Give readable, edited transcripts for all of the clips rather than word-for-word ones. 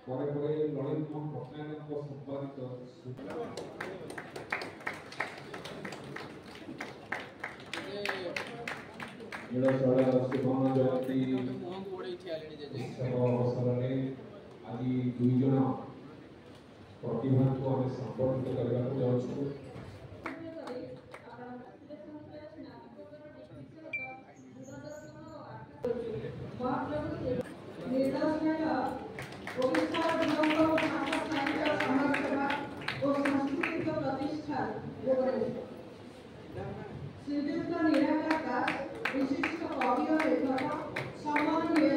ପରେ ପରେ ଲଳିତ ପଟ୍ଟନାୟକଙ୍କ ସମ୍ପାଦିତ ନୀଳଚଳ ସୁବର୍ଣ୍ଣ ଜୟନ୍ତୀ ଅବସରରେ ଆଜି 2 ଜଣ ପ୍ରତିଭାଙ୍କୁ ଆମେ ସମ୍ବର୍ଦ୍ଧିତ କରିବାକୁ ଯାଉଛୁ। श्रीयुक्त निराकार दास विशिष्ट कवि और लेखक सम्माननीय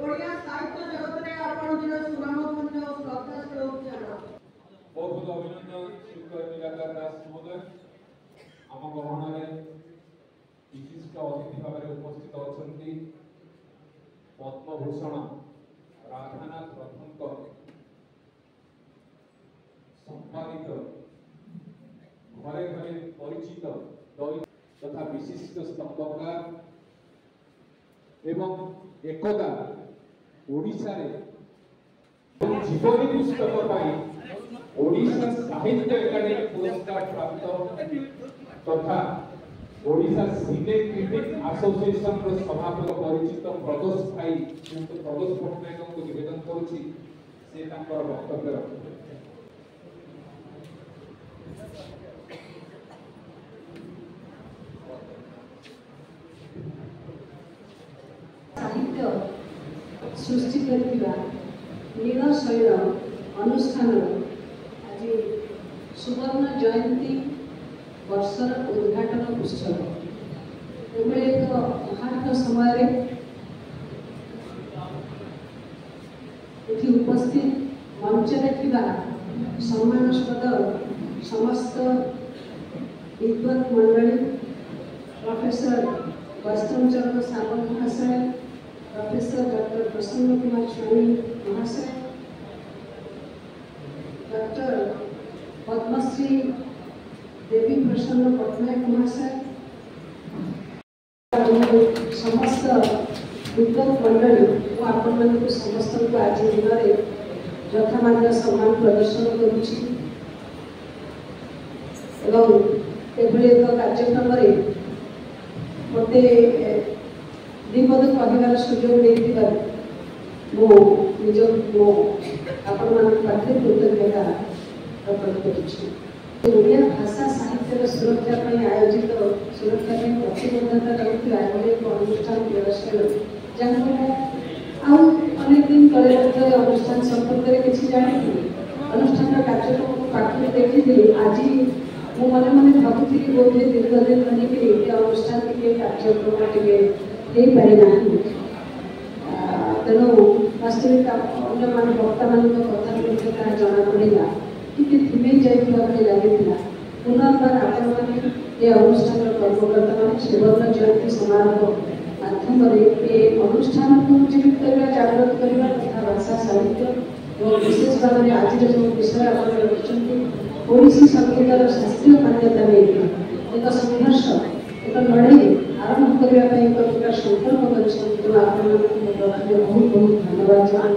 ओडिया साहित्य जगत में आपण सुनामधन्य और श्रद्धाशील जन बहुत बहुत अभिनंदन श्रीयुक्त निराकार दास महोदय आम गहन विशिष्ट अतिथि भाव में उपस्थित अच्छा पद्मभूषण राधानाथ रथंक संपादित घरे घरे परिचित तथा विशिष्ट स्तंभकार एवं एकदा ओडिशा रे जीवनी पुस्तक पाई ओडिशा साहित्य एकाडेमी पुरस्कार प्राप्त तथा ओडिशा सिने क्रिटिक एसोसिएशन रो सभापति परिचित प्रदोष भाई प्रदोष पट्टनायक को निवेदन करूची से तांकर वक्तव्य रखते साहित्य सृष्टि करिबा नीलशैल अनुष्ठान आज सुवर्ण जयंती वर्षर उद्घाटन उत्सव एभली एक महान समय उपस्थित मंच देखा सम्मानस्पद समस्त विद्वत मंडली प्रोफेसर वैष्णव चरण सावंत महाशय प्रोफेसर डॉक्टर प्रसन्न कुमार स्वामी महाशय डॉक्टर पद्मश्री देवी प्रसन्न पट्टनायक महाशय समस्त विद्वत मंडली और आपण समस्त को आज दिन में यथामान्य सम्मान प्रदर्शन करुच्ची एक कार्यक्रम मत दिपद कहबार सुजोग देता निज आपण पाखे कृतज्ञता प्रकट करिया भाषा साहित्य सुरक्षा आयोजित सुरक्षा प्रतिबद्धता रखा एक अनुष्ठान नीलशैल जहाँ अनेक दिन तले अनुष्ठान संपर्क में किसी जानी अनुष्ठान कार्यक्रम को पाखे देखी आज मु मन मन भावुली बोधे दीर्घ दिन रही अनुष्ठान कार्यक्रम टे पारि ना तेणु वास्तविक अन्य वक्ता मान कथा जना पड़ा कि थीमेज जाइए लगे पुनर्बार आपण मैंने ये अनुष्ठान कर्मकर्ता मान सुवर्ण जयंती समारोह माध्यम अनुष्ठान को जीवित करने जागृत करने तथा भाषा साहित्य और विशेष भाव में आज जो विषय आप रखिंट ओडिसी संगीतर शास्त्रीय मान्यता नहीं एक संघर्ष एक लड़ाई आरंभ करने एक प्रकार संकल्प कर बहुत बहुत धन्यवाद जनाऊँ।